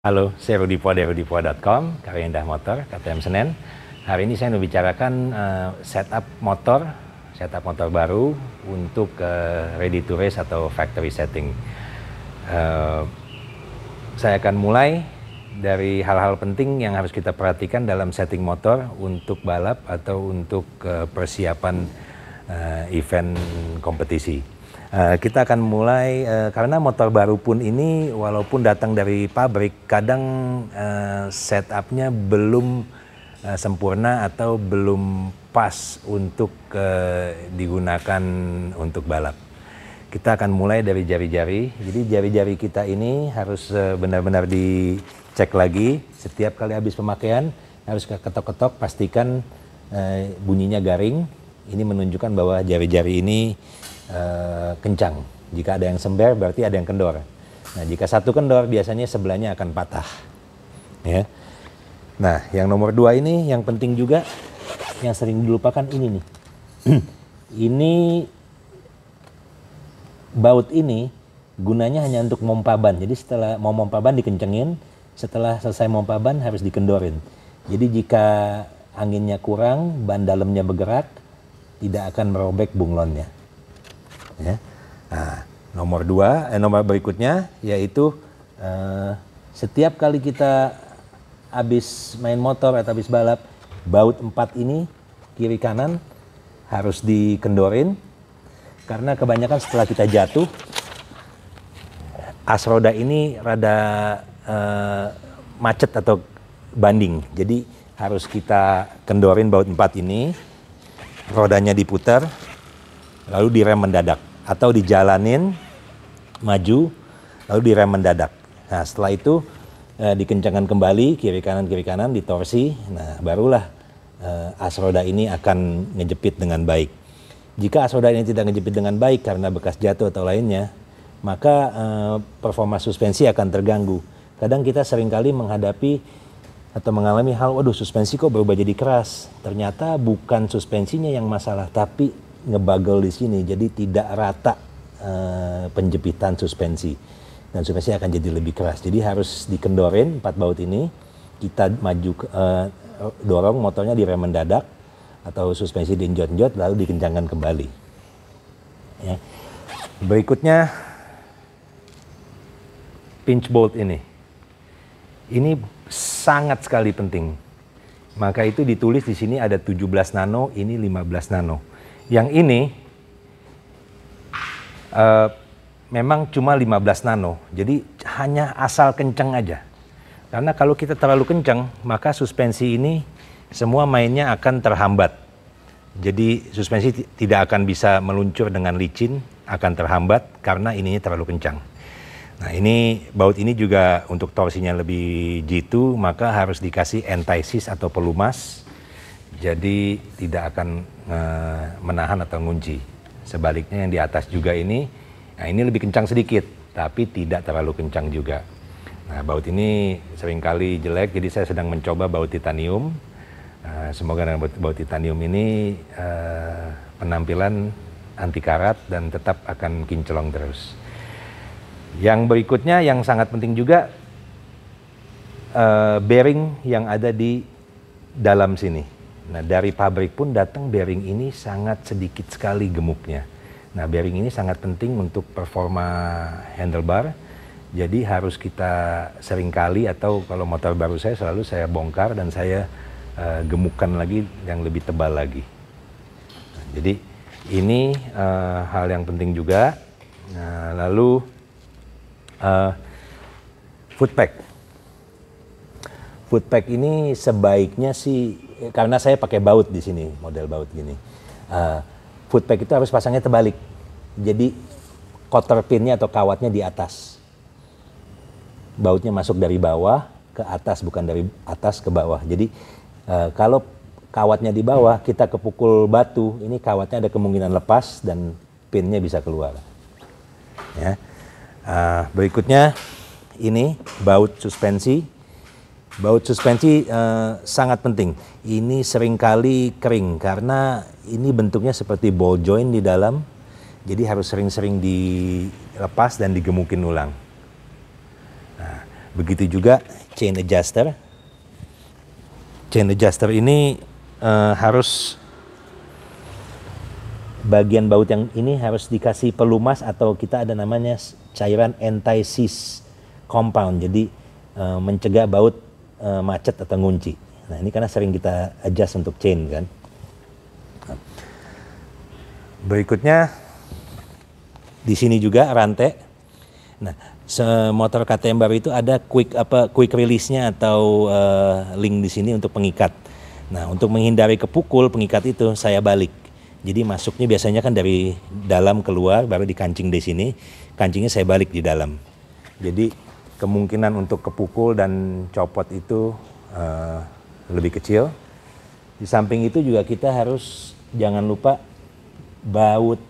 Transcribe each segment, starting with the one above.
Halo, saya Rudipo dari rudipo.com, Karya Indah Motor, KTM Senen. Hari ini saya mau bicarakan setup motor baru untuk ready to race atau factory setting. Saya akan mulai dari hal-hal penting yang harus kita perhatikan dalam setting motor untuk balap atau untuk persiapan event kompetisi. Kita akan mulai karena motor baru pun ini walaupun datang dari pabrik, kadang setupnya belum sempurna atau belum pas untuk digunakan untuk balap. Kita akan mulai dari jari-jari. Jadi jari-jari kita ini harus benar-benar dicek lagi setiap kali habis pemakaian, harus ketok-ketok, pastikan bunyinya garing. Ini menunjukkan bahwa jari-jari ini kencang. Jika ada yang sember berarti ada yang kendor. Nah, jika satu kendor biasanya sebelahnya akan patah. Ya. Nah, yang nomor 2 ini yang penting juga, yang sering dilupakan ini nih. Ini baut ini gunanya hanya untuk mompa ban. Jadi setelah mau mompa ban dikencengin, setelah selesai mompa ban harus dikendorin. Jadi jika anginnya kurang, ban dalamnya bergerak, tidak akan merobek bunglonnya. Ya. Nah, nomor berikutnya yaitu setiap kali kita habis main motor atau habis balap, baut 4 ini kiri kanan harus dikendorin karena kebanyakan setelah kita jatuh as roda ini rada macet atau banding. Jadi harus kita kendorin baut 4 ini, rodanya diputar lalu direm mendadak atau dijalanin maju lalu direm mendadak. Nah, setelah itu dikencangkan kembali kiri kanan ditorsi. Nah, barulah as roda ini akan ngejepit dengan baik. Jika as roda ini tidak ngejepit dengan baik karena bekas jatuh atau lainnya, maka performa suspensi akan terganggu. Kadang kita seringkali menghadapi atau mengalami hal, waduh suspensi kok berubah jadi keras. Ternyata bukan suspensinya yang masalah, tapi ngebagel di sini, jadi tidak rata penjepitan suspensi dan suspensi akan jadi lebih keras. Jadi harus dikendorin 4 baut ini, kita maju dorong motornya direm mendadak atau suspensi diinjot-injot lalu dikencangkan kembali. Ya. Berikutnya pinch bolt ini sangat sekali penting. Maka itu ditulis di sini ada 17 nano, ini 15 nano. Yang ini memang cuma 15 nano, jadi hanya asal kencang aja. Karena kalau kita terlalu kencang, maka suspensi ini semua mainnya akan terhambat. Jadi suspensi tidak akan bisa meluncur dengan licin, akan terhambat karena ininya terlalu kencang. Nah, ini baut ini juga untuk torsinya lebih jitu, maka harus dikasih anti-seize atau pelumas. Jadi tidak akan menahan atau ngunci. Sebaliknya yang di atas juga ini, nah ini lebih kencang sedikit, tapi tidak terlalu kencang juga. Nah, baut ini seringkali jelek, jadi saya sedang mencoba baut titanium. Semoga dengan baut titanium ini penampilan anti karat dan tetap akan kinclong terus. Yang berikutnya yang sangat penting juga, bearing yang ada di dalam sini. Nah, dari pabrik pun datang bearing ini sangat sedikit sekali gemuknya. Nah, bearing ini sangat penting untuk performa handlebar. Jadi harus kita seringkali atau kalau motor baru saya selalu saya bongkar dan saya gemukkan lagi yang lebih tebal lagi. Nah, jadi ini hal yang penting juga. Nah, lalu footpack ini sebaiknya sih, karena saya pakai baut di sini, model baut gini. Footpack itu harus pasangnya terbalik. Jadi quarter pinnya atau kawatnya di atas. Bautnya masuk dari bawah ke atas, bukan dari atas ke bawah. Jadi kalau kawatnya di bawah, kita kepukul batu, ini kawatnya ada kemungkinan lepas dan pinnya bisa keluar. Ya. Berikutnya ini baut suspensi. Baut suspensi sangat penting. Ini seringkali kering karena ini bentuknya seperti ball joint di dalam. Jadi harus sering-sering dilepas dan digemukin ulang. Nah, Begitu juga chain adjuster. Chain adjuster ini harus bagian baut yang ini harus dikasih pelumas atau kita ada namanya cairan anti-seize compound. Jadi mencegah baut macet atau ngunci. Nah ini karena sering kita adjust untuk chain kan. Berikutnya di sini juga rantai. Nah, motor KTM baru itu ada quick release-nya atau link di sini untuk pengikat. Nah, untuk menghindari kepukul pengikat itu saya balik. Jadi masuknya biasanya kan dari dalam keluar baru dikancing di sini. Kancingnya saya balik di dalam. Jadi kemungkinan untuk kepukul dan copot itu lebih kecil. Di samping itu juga kita harus jangan lupa baut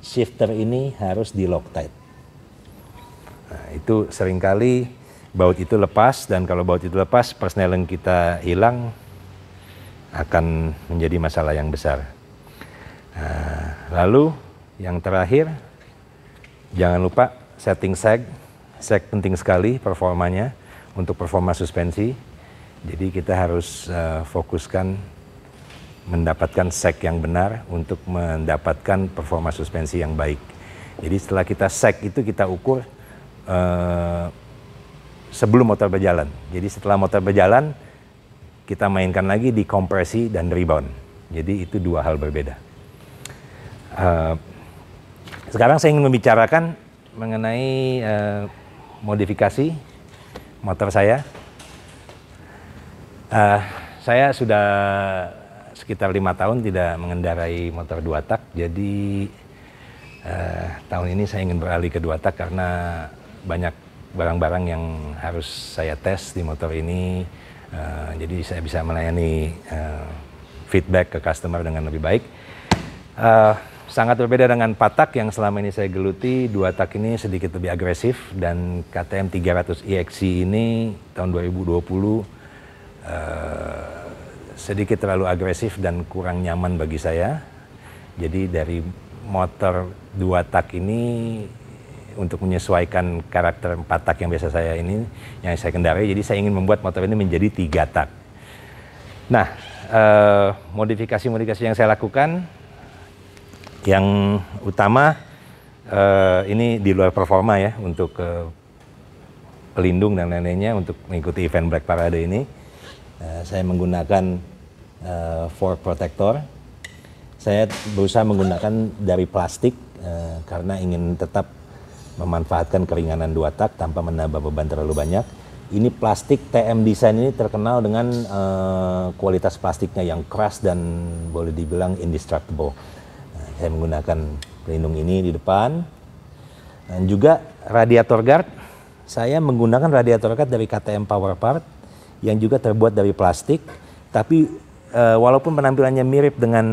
shifter ini harus di Loctite. Nah, itu seringkali baut itu lepas dan kalau baut itu lepas persneleng kita hilang akan menjadi masalah yang besar. Nah, lalu yang terakhir jangan lupa setting sag. Sag penting sekali performanya untuk performa suspensi. Jadi kita harus fokuskan mendapatkan sag yang benar untuk mendapatkan performa suspensi yang baik. Jadi setelah kita sag itu kita ukur sebelum motor berjalan. Jadi setelah motor berjalan kita mainkan lagi di kompresi dan rebound. Jadi itu dua hal berbeda. Sekarang saya ingin membicarakan mengenai modifikasi motor saya. Saya sudah sekitar 5 tahun tidak mengendarai motor 2 tak, jadi tahun ini saya ingin beralih ke 2 tak karena banyak barang-barang yang harus saya tes di motor ini, jadi saya bisa melayani feedback ke customer dengan lebih baik. Sangat berbeda dengan 4 tak yang selama ini saya geluti. 2 tak ini sedikit lebih agresif dan KTM 300 EXC ini tahun 2020 sedikit terlalu agresif dan kurang nyaman bagi saya. Jadi dari motor 2 tak ini untuk menyesuaikan karakter 4 tak yang biasa saya ini, yang saya kendarai, jadi saya ingin membuat motor ini menjadi 3 tak. Nah, modifikasi-modifikasi yang saya lakukan, yang utama ini di luar performa ya, untuk pelindung dan lain-lainnya untuk mengikuti event Black Parade ini. Saya menggunakan fork protector. Saya berusaha menggunakan dari plastik karena ingin tetap memanfaatkan keringanan 2 tak tanpa menambah beban terlalu banyak. Ini plastik TM Design ini terkenal dengan kualitas plastiknya yang keras dan boleh dibilang indestructible. Saya menggunakan pelindung ini di depan. Dan juga radiator guard. Saya menggunakan radiator guard dari KTM Power Part yang juga terbuat dari plastik, tapi walaupun penampilannya mirip dengan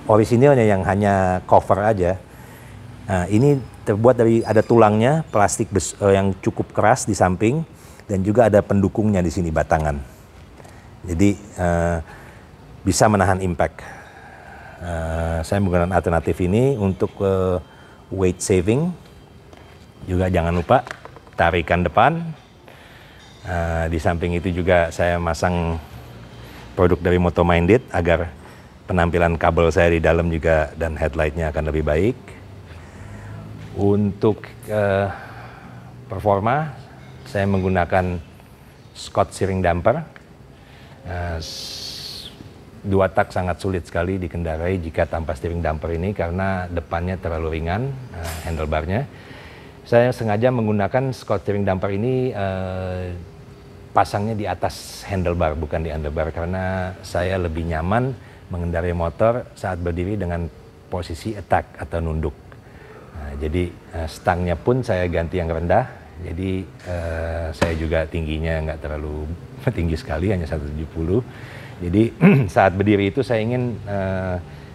orisinilnya yang hanya cover aja, ini terbuat dari ada tulangnya, plastik yang cukup keras di samping, dan juga ada pendukungnya di sini batangan. Jadi bisa menahan impact. Saya menggunakan alternatif ini untuk weight saving. Juga jangan lupa tarikan depan. Di samping itu juga saya masang produk dari Moto Minded agar penampilan kabel saya di dalam juga dan headlightnya akan lebih baik. Untuk performa saya menggunakan Scott Steering Damper. 2 tak sangat sulit sekali dikendarai jika tanpa steering damper ini karena depannya terlalu ringan handlebarnya. Saya sengaja menggunakan Scott Steering Damper ini pasangnya di atas handlebar, bukan di underbar, karena saya lebih nyaman mengendarai motor saat berdiri dengan posisi attack atau nunduk. Nah, jadi stangnya pun saya ganti yang rendah, jadi saya juga tingginya nggak terlalu tinggi sekali, hanya 170. Jadi saat berdiri itu saya ingin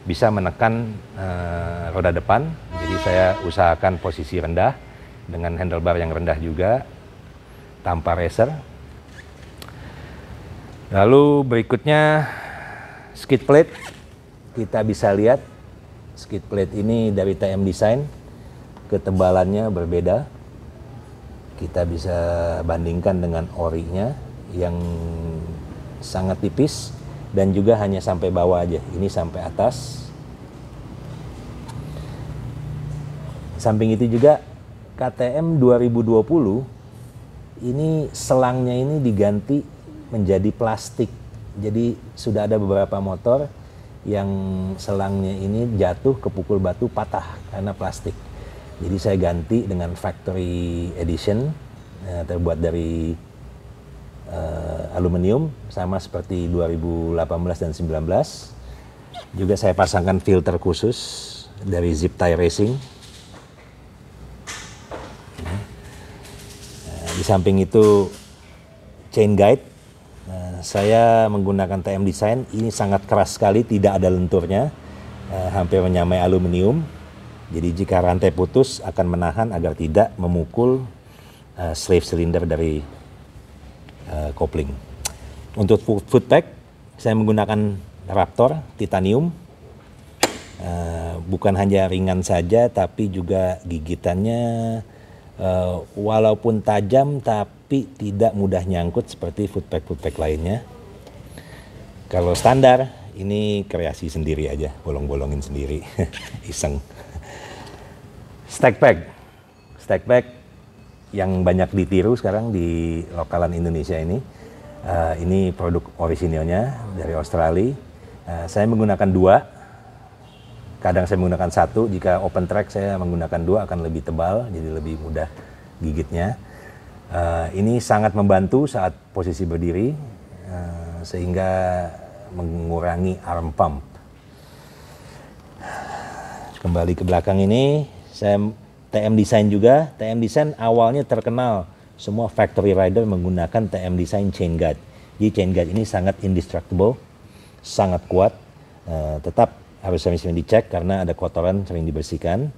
bisa menekan roda depan, jadi saya usahakan posisi rendah, dengan handlebar yang rendah juga, tanpa racer. Lalu berikutnya skid plate. Kita bisa lihat skid plate ini dari TM Design, ketebalannya berbeda. Kita bisa bandingkan dengan orinya yang sangat tipis dan juga hanya sampai bawah aja. Ini sampai atas. Samping itu juga KTM 2020 ini selangnya ini diganti menjadi plastik. Jadi sudah ada beberapa motor yang selangnya ini jatuh kepukul batu patah karena plastik. Jadi saya ganti dengan factory edition terbuat dari aluminium sama seperti 2018 dan 19. Juga saya pasangkan filter khusus dari Zip Tie Racing. Di samping itu chain guide, saya menggunakan TM Design, ini sangat keras sekali, tidak ada lenturnya, hampir menyamai aluminium. Jadi jika rantai putus akan menahan agar tidak memukul slave cylinder dari kopling. Untuk footpack, saya menggunakan Raptor titanium, bukan hanya ringan saja tapi juga gigitannya walaupun tajam tapi tidak mudah nyangkut seperti footpack lainnya. Kalau standar ini kreasi sendiri aja, bolong-bolongin sendiri, iseng. Stack pack yang banyak ditiru sekarang di lokalan Indonesia ini. Ini produk orisinilnya dari Australia. Saya menggunakan 2. Kadang saya menggunakan 1, jika open track saya menggunakan 2 akan lebih tebal, jadi lebih mudah gigitnya. Ini sangat membantu saat posisi berdiri, sehingga mengurangi arm pump. Kembali ke belakang ini, saya TM Design juga. TM Design awalnya terkenal, semua factory rider menggunakan TM Design chain guard. Jadi chain guard ini sangat indestructible, sangat kuat, tetap harus sering-sering dicek karena ada kotoran sering dibersihkan.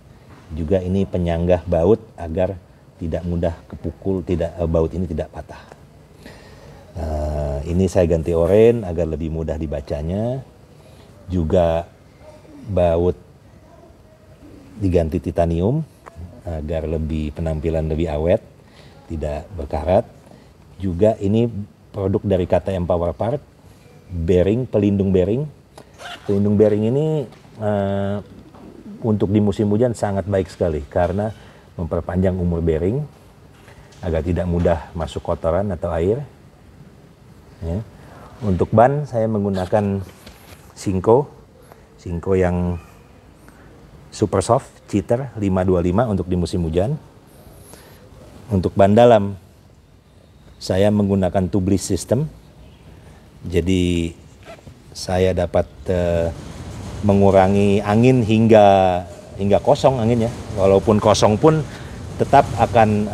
Juga ini penyanggah baut agar tidak mudah kepukul, baut ini tidak patah. Ini saya ganti oren agar lebih mudah dibacanya. Juga baut diganti titanium agar lebih penampilan lebih awet, tidak berkarat. Juga ini produk dari KTM Power Part, bearing, pelindung bearing. Pelindung bearing ini untuk di musim hujan sangat baik sekali karena memperpanjang umur bearing agar tidak mudah masuk kotoran atau air. Ya. Untuk ban saya menggunakan Sinco yang super soft, cheater 525 untuk di musim hujan. Untuk ban dalam saya menggunakan tubeless system, jadi saya dapat mengurangi angin hingga kosong anginnya. Walaupun kosong pun tetap akan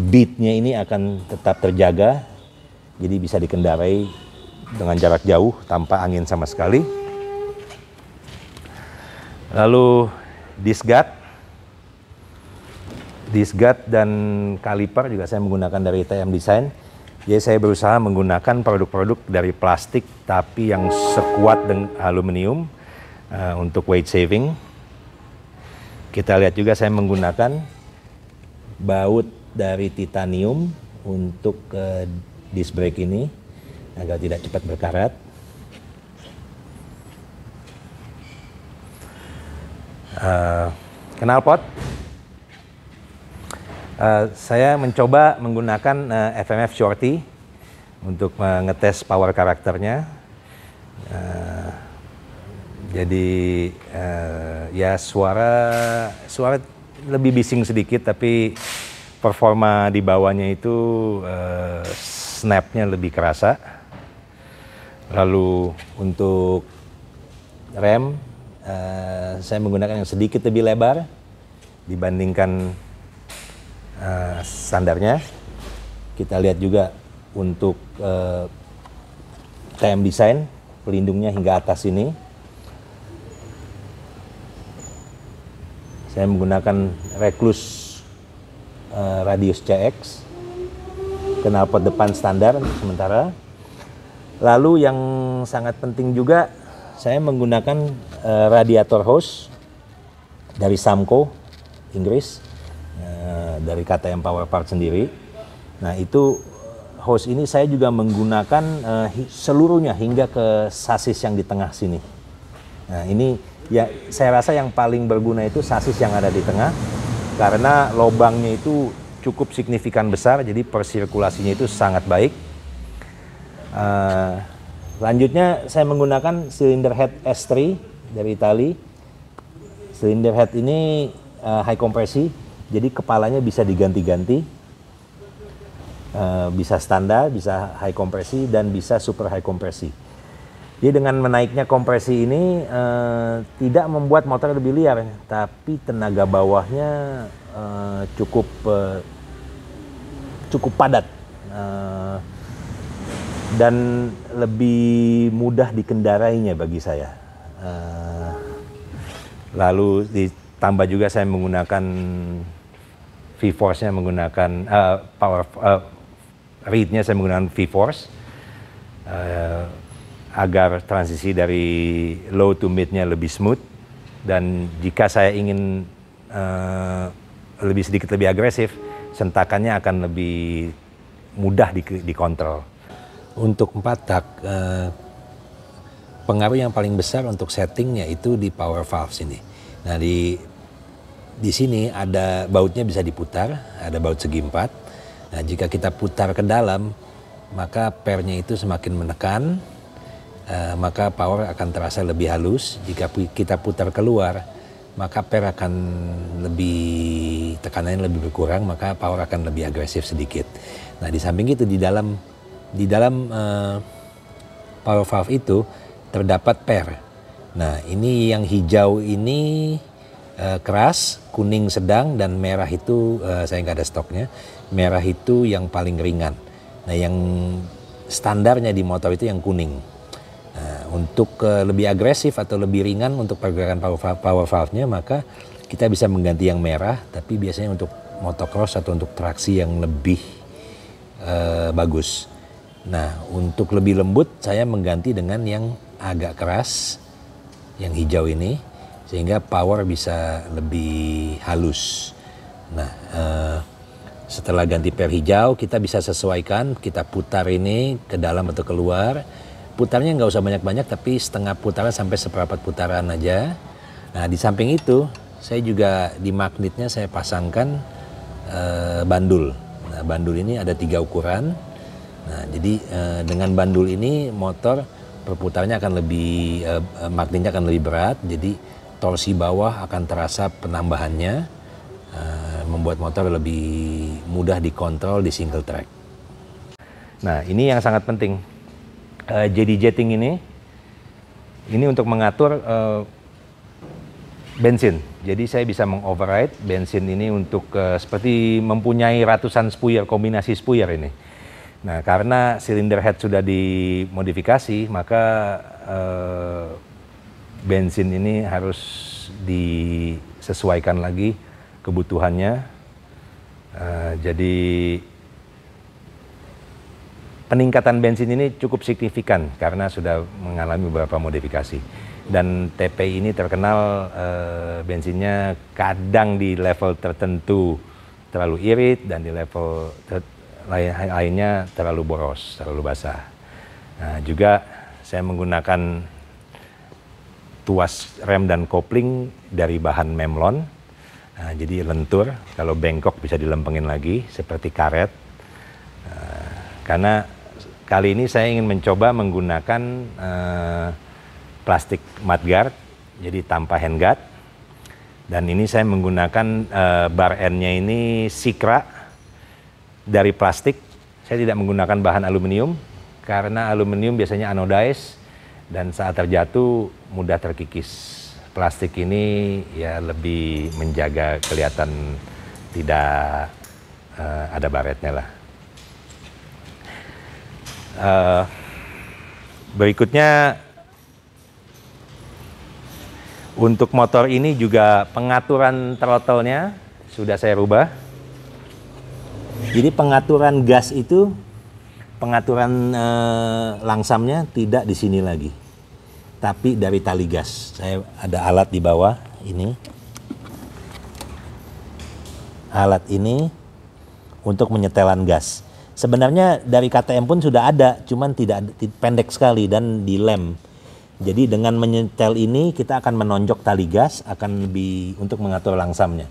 beatnya ini akan tetap terjaga. Jadi bisa dikendarai dengan jarak jauh tanpa angin sama sekali. Lalu disc guard dan kaliper juga saya menggunakan dari TM Design. Jadi saya berusaha menggunakan produk-produk dari plastik tapi yang sekuat dengan aluminium untuk weight saving. Kita lihat juga saya menggunakan baut dari titanium untuk disc brake ini agar tidak cepat berkarat. Knalpot. Saya mencoba menggunakan FMF Shorty untuk mengetes power karakternya. Jadi ya suara lebih bising sedikit, tapi performa di bawahnya itu snapnya lebih kerasa. Lalu untuk rem saya menggunakan yang sedikit lebih lebar dibandingkan standarnya. Kita lihat juga untuk TM Design, pelindungnya hingga atas ini. Saya menggunakan Recluse Radius CX, knalpot depan standar sementara. Lalu yang sangat penting juga, saya menggunakan radiator hose dari Samco, Inggris. dari KTM Power Part sendiri. Nah itu hose ini saya juga menggunakan seluruhnya hingga ke sasis yang di tengah sini. Nah ini ya saya rasa yang paling berguna itu sasis yang ada di tengah, karena lubangnya itu cukup signifikan besar, jadi persirkulasinya itu sangat baik. Lanjutnya saya menggunakan silinder head S3 dari Itali. Silinder head ini high kompresi, jadi kepalanya bisa diganti-ganti. Bisa standar, bisa high kompresi, dan bisa super high kompresi. Jadi dengan menaiknya kompresi ini tidak membuat motor lebih liar, tapi tenaga bawahnya cukup padat dan lebih mudah dikendarainya bagi saya. Lalu ditambah juga saya menggunakan V-Force-nya, menggunakan reed-nya saya menggunakan V-Force agar transisi dari low to mid-nya lebih smooth, dan jika saya ingin sedikit lebih agresif, sentakannya akan lebih mudah dikontrol. Untuk 4 tak, pengaruh yang paling besar untuk settingnya itu di power valve sini. Nah di sini ada bautnya bisa diputar, ada baut segi 4. Nah, jika kita putar ke dalam, maka pernya itu semakin menekan, maka power akan terasa lebih halus. Jika kita putar keluar, maka per akan tekanannya lebih berkurang, maka power akan lebih agresif sedikit. Nah, di samping itu di dalam power valve itu terdapat per. Nah, ini yang hijau ini keras, kuning sedang, dan merah itu saya nggak ada stoknya. Merah itu yang paling ringan. Nah, yang standarnya di motor itu yang kuning. Nah, untuk lebih agresif atau lebih ringan untuk pergerakan power valve-nya, maka kita bisa mengganti yang merah, tapi biasanya untuk motocross atau untuk traksi yang lebih bagus. Nah, untuk lebih lembut saya mengganti dengan yang agak keras, yang hijau ini, sehingga power bisa lebih halus. Nah, setelah ganti per hijau, kita bisa sesuaikan, kita putar ini ke dalam atau keluar. Putarnya nggak usah banyak-banyak, tapi setengah putaran sampai seperempat putaran aja. Nah, di samping itu, saya juga di magnetnya saya pasangkan bandul. Nah, bandul ini ada 3 ukuran. Nah, jadi dengan bandul ini motor perputarannya akan lebih, magnetnya akan lebih berat, jadi torsi bawah akan terasa penambahannya, membuat motor lebih mudah dikontrol di single track. Nah, ini yang sangat penting. JD jetting ini untuk mengatur bensin. Jadi saya bisa mengoverride bensin ini untuk seperti mempunyai ratusan spuyer, kombinasi spuyer ini. Nah, karena silinder head sudah dimodifikasi, maka bensin ini harus disesuaikan lagi kebutuhannya. Jadi peningkatan bensin ini cukup signifikan karena sudah mengalami beberapa modifikasi. Dan TPI ini terkenal bensinnya kadang di level tertentu terlalu irit, dan di level lainnya terlalu boros, terlalu basah. Nah, juga saya menggunakan tuas rem dan kopling dari bahan memlon. Nah, jadi lentur, kalau bengkok bisa dilempengin lagi seperti karet. Karena kali ini saya ingin mencoba menggunakan plastik mudguard, jadi tanpa handguard. Dan ini saya menggunakan bar end-nya ini Sikra dari plastik. Saya tidak menggunakan bahan aluminium, karena aluminium biasanya anodized dan saat terjatuh mudah terkikis. Plastik ini ya lebih menjaga kelihatan tidak ada baretnya lah. Berikutnya, untuk motor ini juga pengaturan throttle-nya sudah saya rubah. Jadi pengaturan gas itu, pengaturan langsamnya tidak di sini lagi, tapi dari tali gas. Saya ada alat di bawah ini. alat ini untuk menyetelan gas. Sebenarnya dari KTM pun sudah ada, cuman pendek sekali dan dilem. Jadi dengan menyetel ini kita akan menonjok tali gas, akan lebih untuk mengatur langsamnya.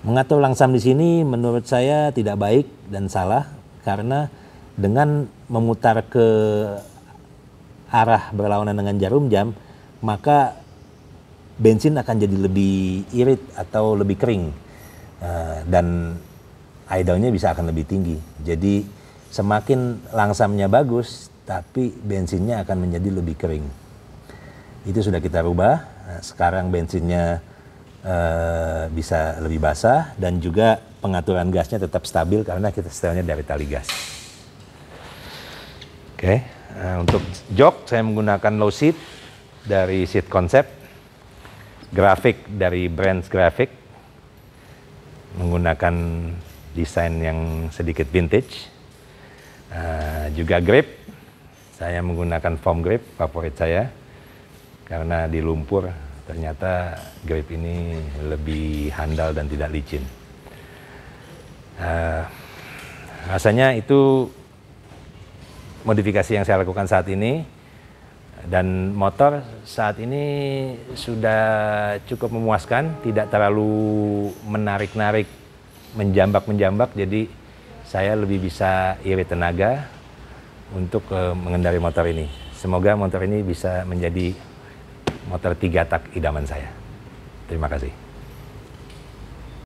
Mengatur langsam di sini menurut saya tidak baik dan salah, karena dengan memutar ke arah berlawanan dengan jarum jam, maka bensin akan jadi lebih irit atau lebih kering, dan idle-nya bisa akan lebih tinggi. Jadi semakin langsamnya bagus, tapi bensinnya akan menjadi lebih kering. Itu sudah kita rubah. Sekarang bensinnya bisa lebih basah, dan juga pengaturan gasnya tetap stabil karena kita setelnya dari tali gas. Oke, untuk jok saya menggunakan low seat dari Seat Concept, grafik dari Brands Graphic, menggunakan desain yang sedikit vintage. Juga grip, saya menggunakan foam grip favorit saya, karena di lumpur ternyata grip ini lebih handal dan tidak licin. Rasanya itu modifikasi yang saya lakukan saat ini, dan motor saat ini sudah cukup memuaskan, tidak terlalu menarik-narik, menjambak-menjambak, jadi saya lebih bisa irit tenaga untuk mengendari motor ini. Semoga motor ini bisa menjadi motor 3 tak idaman saya. Terima kasih.